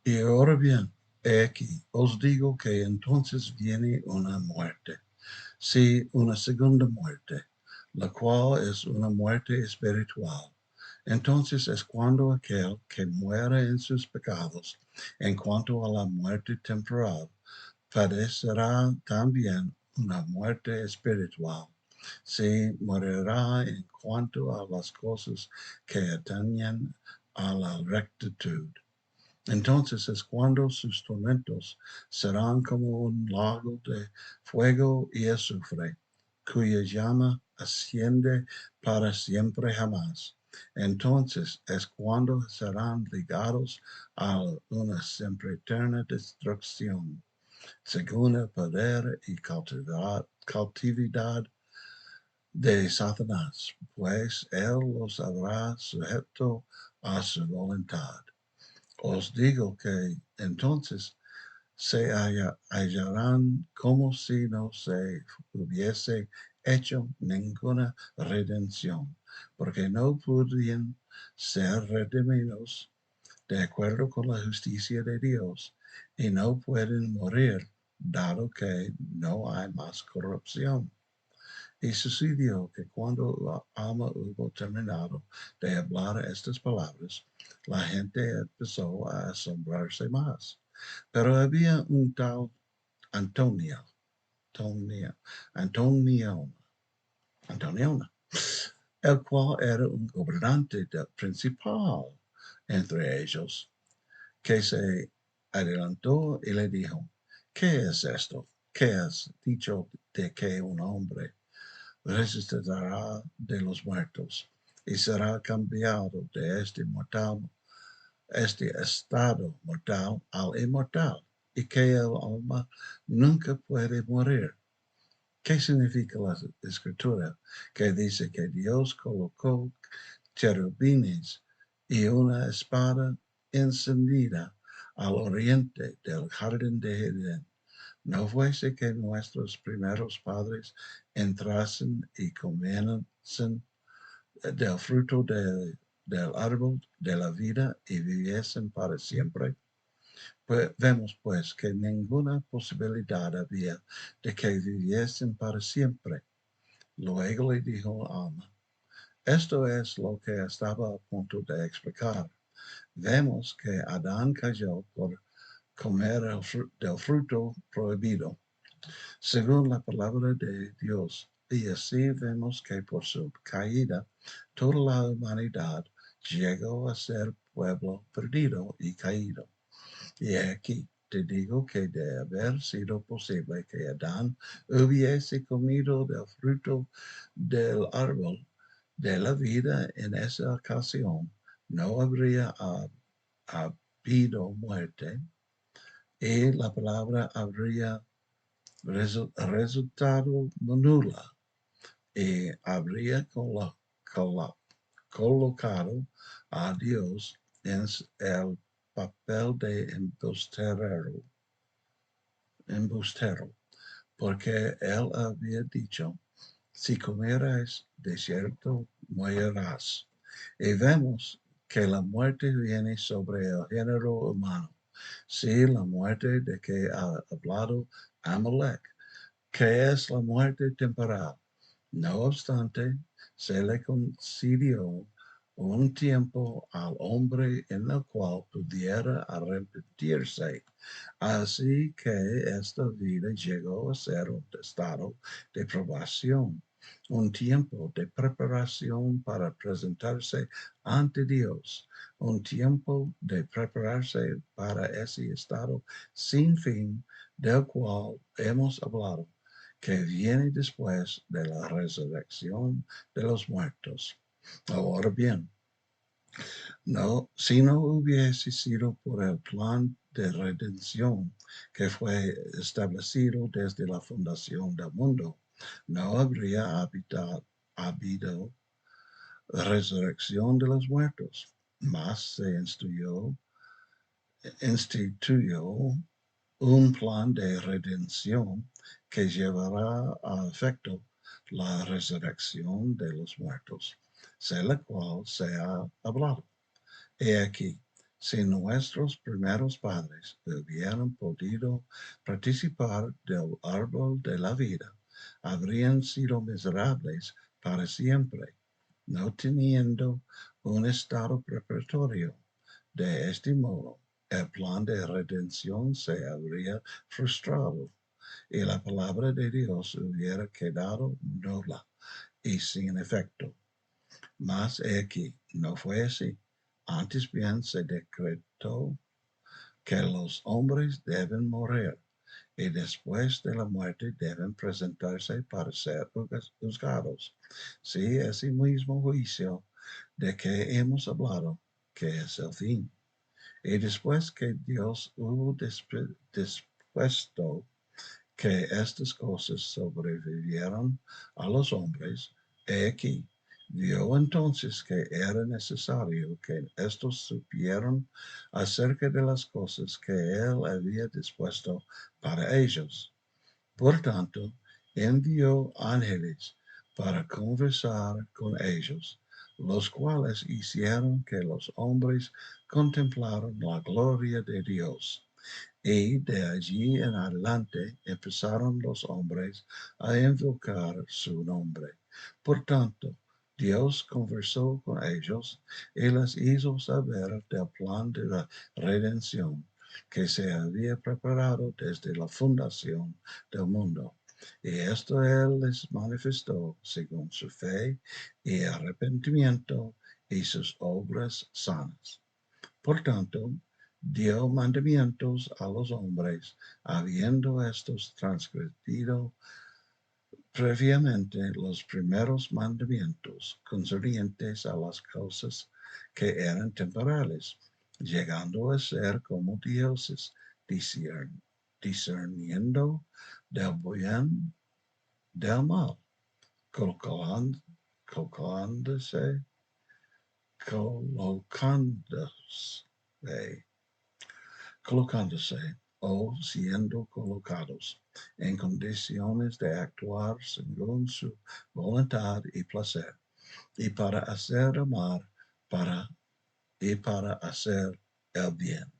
Y ahora bien, he aquí, os digo que entonces viene una muerte, sí, una segunda muerte, la cual es una muerte espiritual. Entonces es cuando aquel que muere en sus pecados, en cuanto a la muerte temporal, padecerá también una muerte espiritual. Se morirá en cuanto a las cosas que atañen a la rectitud. Entonces es cuando sus tormentos serán como un lago de fuego y azufre, cuya llama asciende para siempre jamás. Entonces es cuando serán ligados a una sempiterna destrucción, según el poder y cautividad de Satanás, pues él los habrá sujeto a su voluntad. Os digo que entonces se hallarán como si no se hubiese hecho ninguna redención, porque no podían ser redimidos de acuerdo con la justicia de Dios, y no pueden morir, dado que no hay más corrupción. Y sucedió que cuando la alma hubo terminado de hablar estas palabras, la gente empezó a asombrarse más. Pero había un tal Antonio, Antonio, Antonio, Antoniona, el cual era un gobernante principal entre ellos, que se adelantó y le dijo: ¿qué es esto? ¿Qué has dicho de que un hombre resucitará de los muertos y será cambiado de este estado mortal al inmortal, y que el alma nunca puede morir? ¿Qué significa la escritura que dice que Dios colocó cherubines y una espada encendida al oriente del jardín de Edén? ¿No fuese que nuestros primeros padres entrasen y comiesen del fruto del árbol de la vida y viviesen para siempre? Pues vemos pues que ninguna posibilidad había de que viviesen para siempre. Luego le dijo al alma: esto es lo que estaba a punto de explicar. Vemos que Adán cayó por comer del fruto prohibido, según la palabra de Dios. Y así vemos que por su caída toda la humanidad llegó a ser pueblo perdido y caído. Y aquí te digo que de haber sido posible que Adán hubiese comido del fruto del árbol de la vida en esa ocasión, no habría habido muerte, y la palabra habría resultado nula, y habría colocado a Dios en el papel de embustero, porque él había dicho: si comieres, de cierto morirás. Y vemos que la muerte viene sobre el género humano. Sí, la muerte de que ha hablado Amalek, que es la muerte temporal. No obstante, se le concedió un tiempo al hombre en el cual pudiera arrepentirse. Así que esta vida llegó a ser un estado de probación, un tiempo de preparación para presentarse ante Dios, un tiempo de prepararse para ese estado sin fin del cual hemos hablado, que viene después de la resurrección de los muertos. Ahora bien, no, si no hubiese sido por el plan de redención que fue establecido desde la fundación del mundo, no habría habido resurrección de los muertos, mas se instituyó un plan de redención que llevará a efecto la resurrección de los muertos, de la cual se ha hablado. He aquí, Si nuestros primeros padres hubieran podido participar del árbol de la vida, habrían sido miserables para siempre, no teniendo un estado preparatorio. De este modo, el plan de redención se habría frustrado y la palabra de Dios hubiera quedado nula y sin efecto. Mas he aquí, no fue así. Antes bien se decretó que los hombres deben morir y después de la muerte deben presentarse para ser juzgados. Sí, ese mismo juicio de que hemos hablado, que es el fin. Y después que Dios hubo dispuesto que estas cosas sobrevivieron a los hombres, he aquí, vio entonces que era necesario que estos supieran acerca de las cosas que él había dispuesto para ellos. Por tanto, envió ángeles para conversar con ellos, los cuales hicieron que los hombres contemplaran la gloria de Dios. Y de allí en adelante empezaron los hombres a invocar su nombre. Por tanto, Dios conversó con ellos y les hizo saber del plan de la redención que se había preparado desde la fundación del mundo. Y esto Él les manifestó según su fe y arrepentimiento y sus obras sanas. Por tanto, dio mandamientos a los hombres, habiendo estos transgredido previamente los primeros mandamientos concernientes a las cosas que eran temporales, llegando a ser como dioses, discerniendo del bien del mal, colocándose, colocándose, colocándose o siendo colocados en condiciones de actuar según su voluntad y placer, y para hacer amar para, y para hacer el bien.